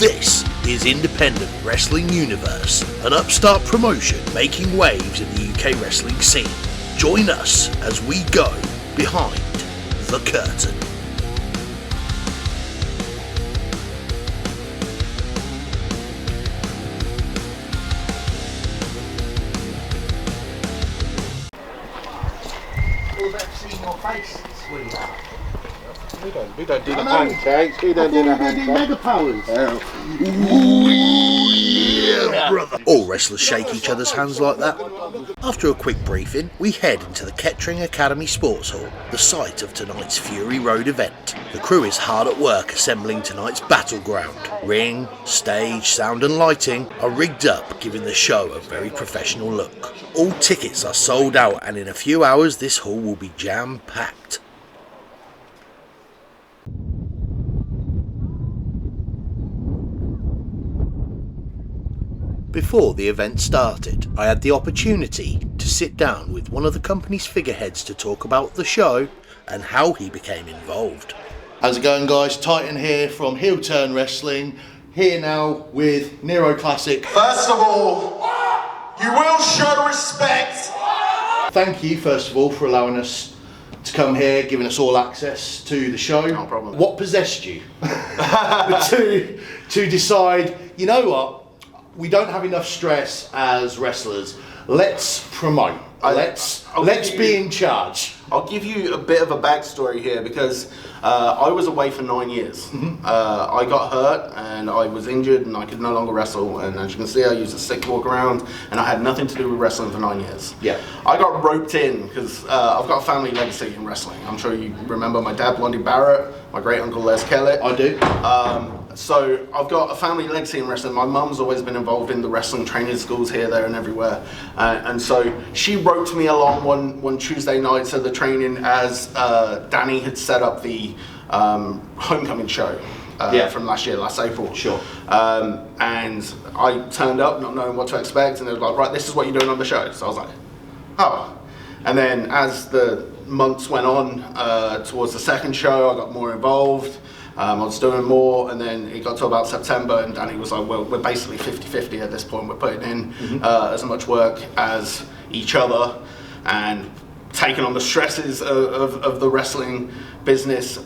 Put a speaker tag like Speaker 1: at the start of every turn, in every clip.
Speaker 1: This is Independent Wrestling Universe, an upstart promotion making waves in the UK wrestling scene. Join us as we go behind the curtain.
Speaker 2: We've ever seen your face, sweetheart.
Speaker 3: We don't do the handshakes. We don't do the handshakes.
Speaker 2: Mega powers.
Speaker 1: Yeah, brother. All wrestlers shake each other's hands like that. After a quick briefing, we head into the Kettering Academy Sports Hall, the site of tonight's Fury Road event. The crew is hard at work assembling tonight's battleground. Ring, stage, sound and lighting are rigged up, giving the show a very professional look. All tickets are sold out, and in a few hours this hall will be jam-packed. Before the event started, I had the opportunity to sit down with one of the company's figureheads to talk about the show and how he became involved. How's it going, guys? Titan here from Heel Turn Wrestling, here now with Nero Classic.
Speaker 4: First of all, you will show respect.
Speaker 1: Thank you, first of all, for allowing us to come here, giving us all access to the show.
Speaker 4: No problem.
Speaker 1: What possessed you to decide, you know what? We don't have enough stress as wrestlers. Let's promote. Let's be in charge.
Speaker 4: I'll give you a bit of a backstory here because I was away for 9 years. I got hurt and I was injured and I could no longer wrestle. And as you can see, I used a stick to walk around and I had nothing to do with wrestling for 9 years.
Speaker 1: Yeah.
Speaker 4: I got roped in because I've got a family legacy in wrestling. I'm sure you remember my dad, Blondie Barrett, my great uncle Les Kellett.
Speaker 1: I do.
Speaker 4: So I've got a family legacy in wrestling. My mum's always been involved in the wrestling training schools here, there and everywhere. And so she roped me along one Tuesday night to the training as Danny had set up the homecoming show from last April.
Speaker 1: Sure.
Speaker 4: And I turned up not knowing what to expect and they were like, right, this is what you're doing on the show. So I was like, oh. And then as the months went on towards the second show, I got more involved. I was doing more, and then it got to about September, and Danny was like, well, we're basically 50-50 at this point. We're putting in as much work as each other and taking on the stresses of the wrestling business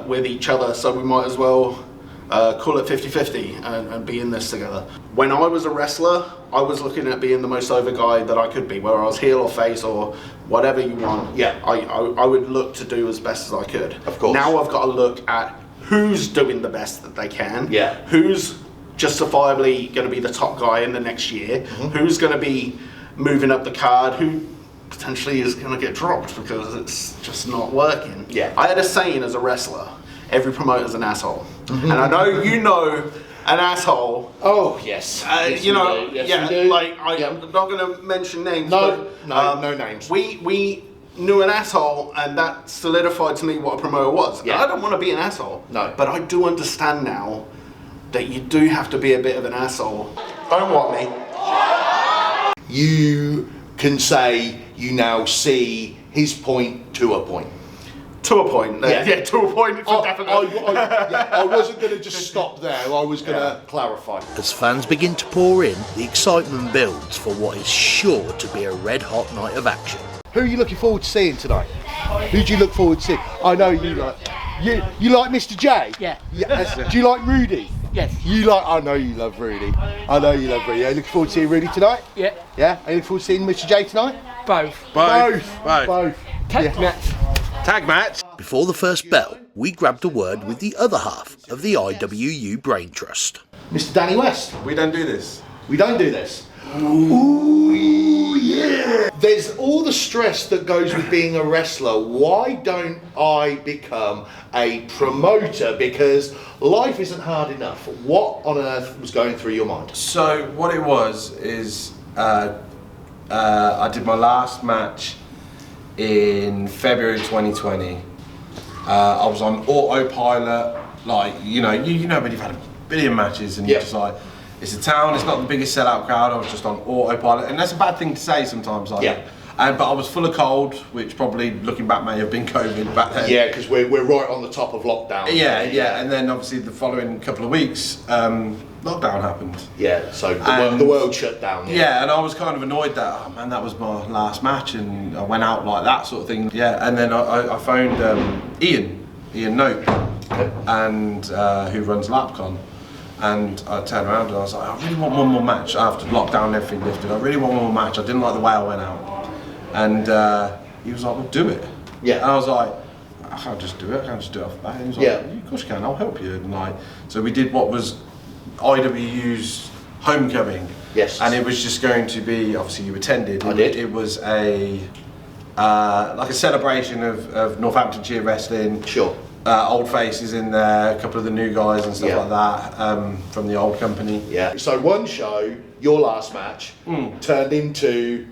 Speaker 4: with each other, so we might as well call it 50-50 and be in this together. When I was a wrestler, I was looking at being the most over guy that I could be, whether I was heel or face or whatever you want.
Speaker 1: Yeah.
Speaker 4: I would look to do as best as I could.
Speaker 1: Of course.
Speaker 4: Now I've got to look at who's doing the best that they can, who's justifiably going to be the top guy in the next year, who's going to be moving up the card, who potentially is going to get dropped because it's just not working.
Speaker 1: Yeah.
Speaker 4: I had a saying as a wrestler, every promoter's an asshole. And I know you know an asshole.
Speaker 1: Oh, yes.
Speaker 4: Yes, you know, yes, we do. Like, I'm not going to mention names.
Speaker 1: No,
Speaker 4: but,
Speaker 1: no names.
Speaker 4: We knew an asshole, and that solidified to me what a promoter was.
Speaker 1: Yeah.
Speaker 4: I don't want to be an asshole.
Speaker 1: No.
Speaker 4: But I do understand now that you do have to be a bit of an asshole. Don't want me.
Speaker 1: You can say you now see his point to a point.
Speaker 4: To a point. Yeah, to a point for definitely.
Speaker 1: I wasn't going to just stop there. I was going to clarify. As fans begin to pour in, the excitement builds for what is sure to be a red-hot night of action. Who are you looking forward to seeing tonight? Who do you look forward to seeing? I know you like. You like Mr. J?
Speaker 5: Yeah.
Speaker 1: Yes. Do you like Rudy?
Speaker 5: Yes.
Speaker 1: I know you love Rudy. I know you love Rudy. Are you looking forward to seeing Rudy tonight?
Speaker 5: Yeah.
Speaker 1: Yeah? Are you looking forward to seeing Mr. J tonight?
Speaker 5: Both.
Speaker 1: Both.
Speaker 5: Tag match.
Speaker 3: Tag match.
Speaker 1: Before the first bell, we grabbed a word with the other half of the IWU Brain Trust. Mr. Danny West.
Speaker 3: We don't do this.
Speaker 1: We don't do this. Ooh, yeah. There's all the stress that goes with being a wrestler. Why don't I become a promoter? Because life isn't hard enough. What on earth was going through your mind?
Speaker 6: So what it was is I did my last match in February 2020. I was on autopilot, like you know when you've had a billion matches and you're just like, it's a town, it's not the biggest sellout crowd. I was just on autopilot, and that's a bad thing to say sometimes. Like, But I was full of cold, which probably, looking back, may have been COVID back then.
Speaker 1: Yeah, because we're right on the top of lockdown.
Speaker 6: Yeah. And then obviously the following couple of weeks, lockdown happened.
Speaker 1: Yeah, so the world shut down.
Speaker 6: Yeah, and I was kind of annoyed that, oh man, that was my last match, and I went out like that sort of thing. Yeah, and then I phoned Ian Nope, and who runs LapCon. And I turned around and I was like, I really want one more match after lockdown and everything lifted. I really want one more match. I didn't like the way I went out. And he was like, well, do it.
Speaker 1: Yeah.
Speaker 6: And I was like, I can't just do it. I can't just do it off the bat. And he was like, yeah, of course you can. I'll help you. And like, so we did what was IWU's homecoming.
Speaker 1: Yes.
Speaker 6: And it was just going to be, obviously you attended.
Speaker 1: I did.
Speaker 6: It was a like a celebration of Northamptonshire wrestling.
Speaker 1: Sure.
Speaker 6: Old faces in there, a couple of the new guys and stuff like that from the old company.
Speaker 1: Yeah. So one show, your last match, turned into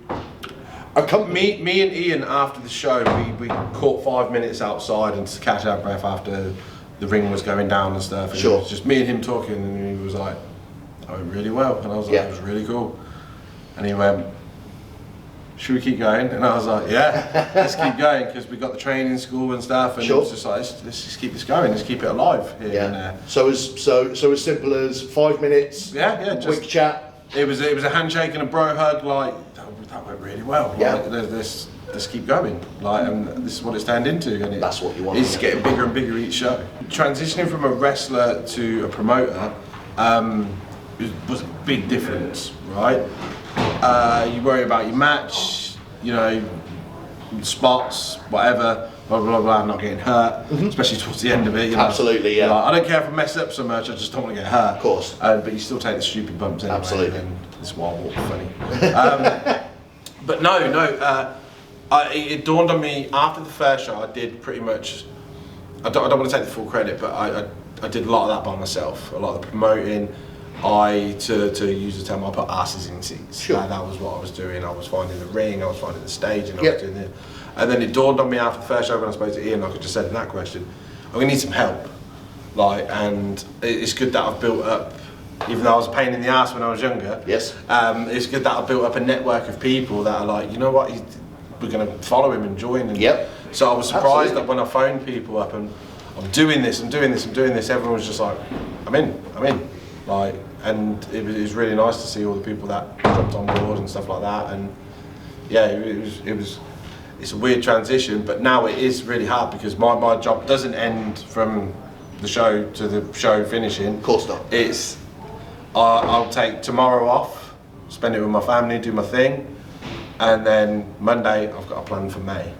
Speaker 1: a company.
Speaker 6: Me and Ian after the show, we caught 5 minutes outside and to catch our breath after the ring was going down and stuff. And
Speaker 1: Sure.
Speaker 6: It was just me and him talking, and he was like, "I went really well," and I was like, "It was really cool." And he went, "Should we keep going?" And I was like, "Yeah, let's keep going," because we got the training school and stuff, and it was just like, let's just keep this going, let's keep it alive here and there.
Speaker 1: So as simple as 5 minutes.
Speaker 6: Yeah,
Speaker 1: quick
Speaker 6: just
Speaker 1: chat.
Speaker 6: It was a handshake and a bro hug. Like that went really well.
Speaker 1: Yeah.
Speaker 6: Like, let's keep going. Like, and this is what it's turned into. And
Speaker 1: That's what you want.
Speaker 6: It's getting bigger and bigger each show. Transitioning from a wrestler to a promoter was a big difference, right? You worry about your match, you know, spots, whatever, blah blah blah, not getting hurt, especially towards the end of it. You know?
Speaker 1: Absolutely, yeah.
Speaker 6: Like, I don't care if I mess up so much, I just don't want to get hurt.
Speaker 1: Of course.
Speaker 6: But you still take the stupid bumps anyway.
Speaker 1: Absolutely.
Speaker 6: And this wild walk funny. But no, it dawned on me after the first show. I did pretty much. I don't want to take the full credit, but I did a lot of that by myself. A lot of the promoting. To use the term, I put asses in seats.
Speaker 1: Sure.
Speaker 6: That was what I was doing. I was finding the ring, I was finding the stage, and I was doing it. And then it dawned on me after the first show when I spoke to Ian, like I just said in that question, I'm gonna need some help. Like, and it's good that I've built up, even though I was a pain in the ass when I was younger.
Speaker 1: Yes.
Speaker 6: It's good that I've built up a network of people that are like, you know what, we're gonna follow him and join. And so I was surprised that when I phoned people up and I'm doing this, everyone was just like, I'm in. Like, and it was really nice to see all the people that jumped on board and stuff like that. And yeah, it's a weird transition, but now it is really hard because my job doesn't end from the show to the show finishing.
Speaker 1: Of course not.
Speaker 6: It's I'll take tomorrow off, spend it with my family, do my thing, and then Monday I've got a plan for May.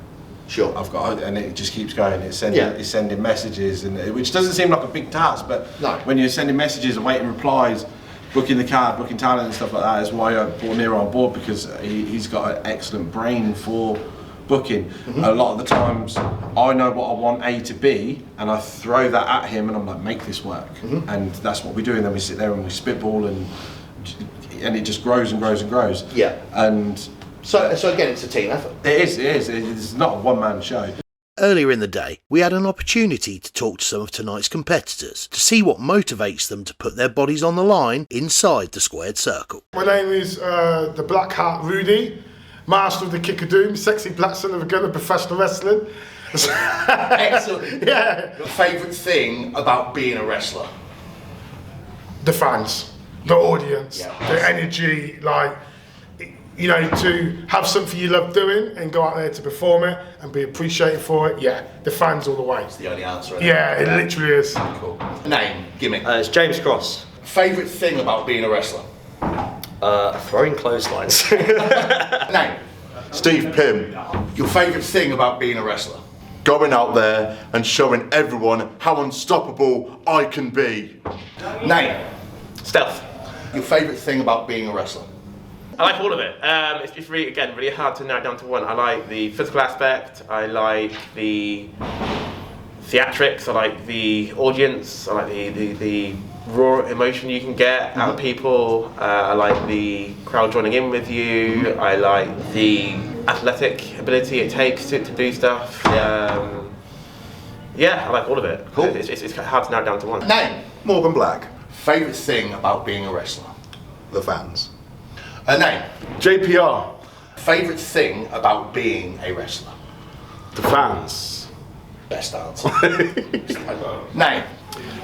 Speaker 1: Sure.
Speaker 6: And it just keeps going. It's sending messages, and which doesn't seem like a big task, but when you're sending messages and waiting replies, booking the card, booking talent and stuff like that is why I brought Nero on board, because he's got an excellent brain for booking. A lot of the times I know what I want A to B, and I throw that at him, and I'm like, make this work, and that's what we do. And then we sit there and we spitball, and it just grows and grows and grows.
Speaker 1: Yeah.
Speaker 6: And
Speaker 1: So again, it's a team effort.
Speaker 6: It is. It's not a one-man show.
Speaker 1: Earlier in the day, we had an opportunity to talk to some of tonight's competitors to see what motivates them to put their bodies on the line inside the squared circle.
Speaker 5: My name is the Black Heart Rudy, master of the Kick of Doom, sexy black son of a gun of professional wrestling.
Speaker 1: Excellent.
Speaker 5: Yeah.
Speaker 1: Your favourite thing about being a wrestler?
Speaker 5: The fans, the audience, the energy, like, you know, to have something you love doing and go out there to perform it and be appreciated for it. Yeah, the fans all the way.
Speaker 1: It's the only answer.
Speaker 5: Yeah, it literally is.
Speaker 1: Cool. Name, gimme.
Speaker 7: It's James Cross.
Speaker 1: Favourite thing about being a wrestler?
Speaker 7: Throwing clotheslines.
Speaker 1: Name.
Speaker 3: Steve Pym.
Speaker 1: Your favourite thing about being a wrestler?
Speaker 3: Going out there and showing everyone how unstoppable I can be.
Speaker 1: Name.
Speaker 7: Stealth.
Speaker 1: Your favourite thing about being a wrestler?
Speaker 8: I like all of it. It's really, again, really hard to narrow down to one. I like the physical aspect, I like the theatrics, I like the audience, I like the raw emotion you can get out of people, I like the crowd joining in with you, I like the athletic ability it takes to do stuff. Yeah, I like all of it.
Speaker 1: Cool.
Speaker 8: It's hard to narrow down to one.
Speaker 1: Name.
Speaker 3: Morgan Black.
Speaker 1: Favourite thing about being a wrestler?
Speaker 3: The fans.
Speaker 1: A name.
Speaker 3: JPR.
Speaker 1: favourite thing about being a wrestler?
Speaker 4: The fans.
Speaker 1: Best answer. Name.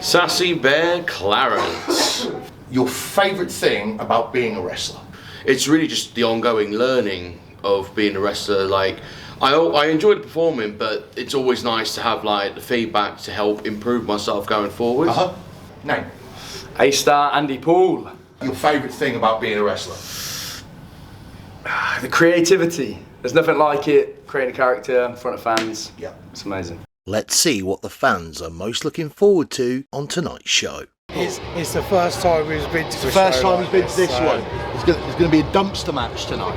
Speaker 9: Sassy Bear Clarence.
Speaker 1: Your favourite thing about being a wrestler?
Speaker 9: It's really just the ongoing learning of being a wrestler. Like, I enjoy the performing, but it's always nice to have like the feedback to help improve myself going forward.
Speaker 1: Name.
Speaker 10: A-star Andy Paul.
Speaker 1: Your favourite thing about being a wrestler?
Speaker 10: The creativity. There's nothing like it. Creating a character in front of fans.
Speaker 1: Yeah.
Speaker 10: It's amazing.
Speaker 1: Let's see what the fans are most looking forward to on tonight's show.
Speaker 5: It's the first time we've been to
Speaker 2: The first time he's been to this one. There's going to be a dumpster match tonight.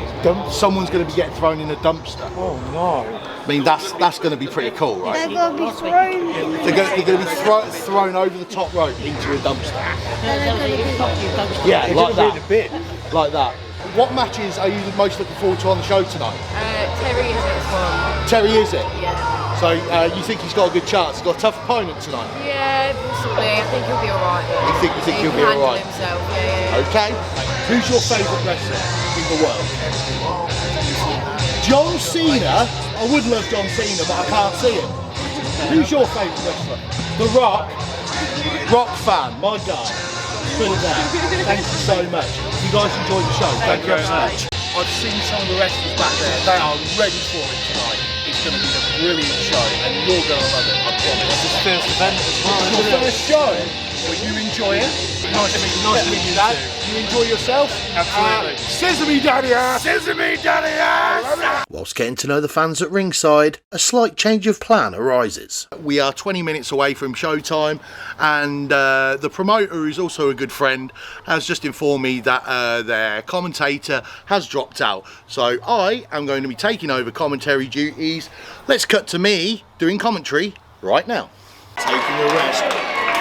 Speaker 2: Someone's going to be getting thrown in a dumpster.
Speaker 5: Oh no.
Speaker 2: I mean, that's going to be pretty cool, right?
Speaker 11: They're going to be thrown.
Speaker 2: They're going to be thrown over the top rope into a dumpster.
Speaker 11: They're going to be...
Speaker 2: Yeah, like
Speaker 5: Be in a
Speaker 2: that.
Speaker 5: bit.
Speaker 2: Like that. What matches are you most looking forward to on the show tonight?
Speaker 11: Terry is it one.
Speaker 2: Terry, is it?
Speaker 11: Yeah.
Speaker 2: So you think he's got a good chance? He's got a tough opponent tonight.
Speaker 11: Yeah, possibly. I think he'll be alright.
Speaker 2: You think he'll be
Speaker 11: handle
Speaker 2: alright?
Speaker 11: himself. Yeah.
Speaker 2: Okay. Who's your favourite wrestler in the world? John Cena. I would love John Cena, but I can't see him. Who's your favourite wrestler? The Rock. Rock fan, my guy. Put it there. Thank you so much. You guys enjoyed the show. Thank you very much. I've seen some of the wrestlers back there. They are ready for it tonight. It's going to be a brilliant show, and you're going to love it. I promise. It's his first event. It's your first show. Will you enjoy it? Nice to meet you, Dad. You enjoy yourself? Absolutely. Sesame Daddy ass! Sesame Daddy ass!
Speaker 1: Whilst getting to know the fans at ringside, a slight change of plan arises.
Speaker 2: We are 20 minutes away from showtime, and the promoter, who's also a good friend, has just informed me that their commentator has dropped out. So I am going to be taking over commentary duties. Let's cut to me doing commentary right now. Taking a rest.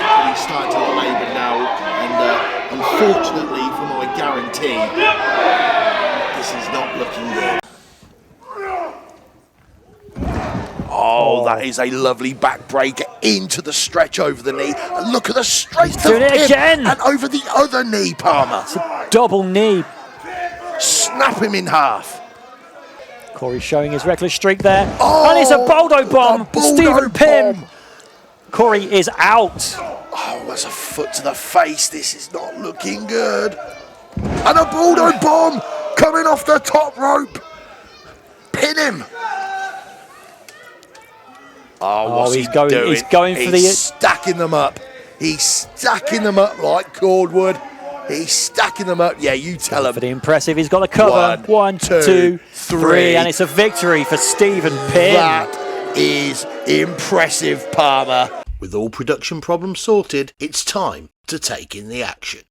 Speaker 2: He's starting to look laboured now, and unfortunately for my guarantee, this is not looking good.
Speaker 1: Oh, that is a lovely backbreaker into the stretch over the knee. And look at the strength
Speaker 12: Doing
Speaker 1: of
Speaker 12: it
Speaker 1: him.
Speaker 12: again.
Speaker 1: And over the other knee, Palmer.
Speaker 12: Double knee.
Speaker 1: Snap him in half.
Speaker 12: Corey showing his reckless streak there.
Speaker 1: Oh,
Speaker 12: and it's a Baldo bomb.
Speaker 1: a Baldo
Speaker 12: Stephen Pym.
Speaker 1: bomb.
Speaker 12: Corey is out.
Speaker 1: Oh, that's a foot to the face. This is not looking good. And a Baldo bomb coming off the top rope. Pin him. Oh, what's
Speaker 12: he's
Speaker 1: he
Speaker 12: going.
Speaker 1: doing?
Speaker 12: He's going for
Speaker 1: He's
Speaker 12: the.
Speaker 1: stacking them up. He's stacking them up like cordwood. He's stacking them up. Yeah, you tell him.
Speaker 12: For the impressive, he's got the cover. One, two, three, and it's a victory for Stephen Pym.
Speaker 1: That is impressive, Palmer. With all production problems sorted, it's time to take in the action.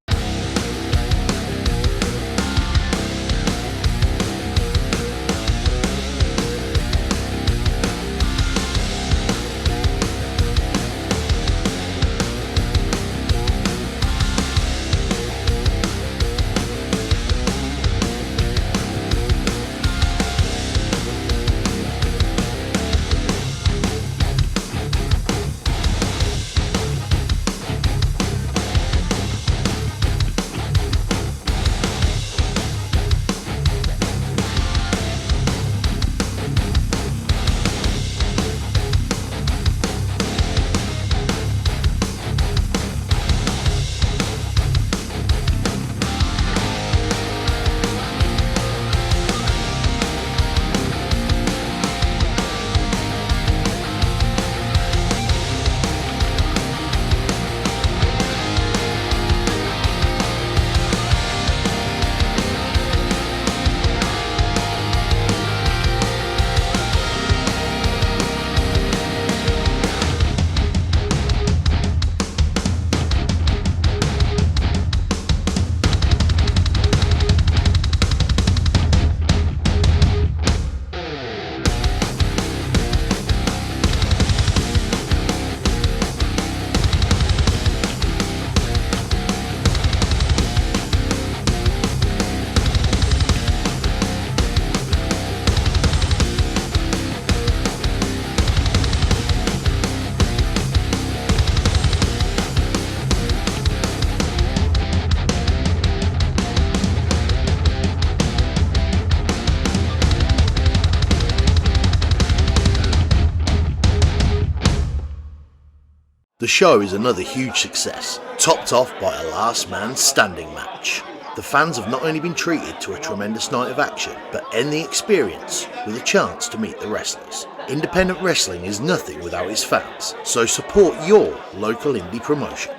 Speaker 1: show is another huge success, topped off by a last man standing match. The fans have not only been treated to a tremendous night of action, but end the experience with a chance to meet the wrestlers. Independent wrestling is nothing without its fans, so support your local indie promotion.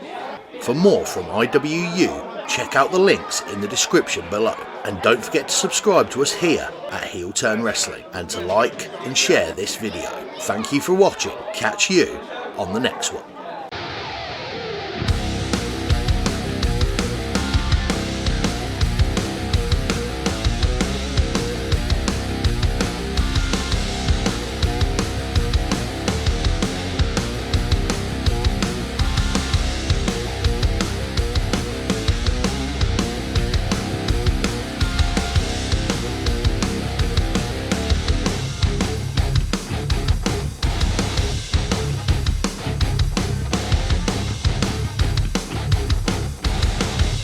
Speaker 1: For more from IWU, check out the links in the description below. And don't forget to subscribe to us here at Heel Turn Wrestling, and to like and share this video. Thank you for watching. Catch you on the next one.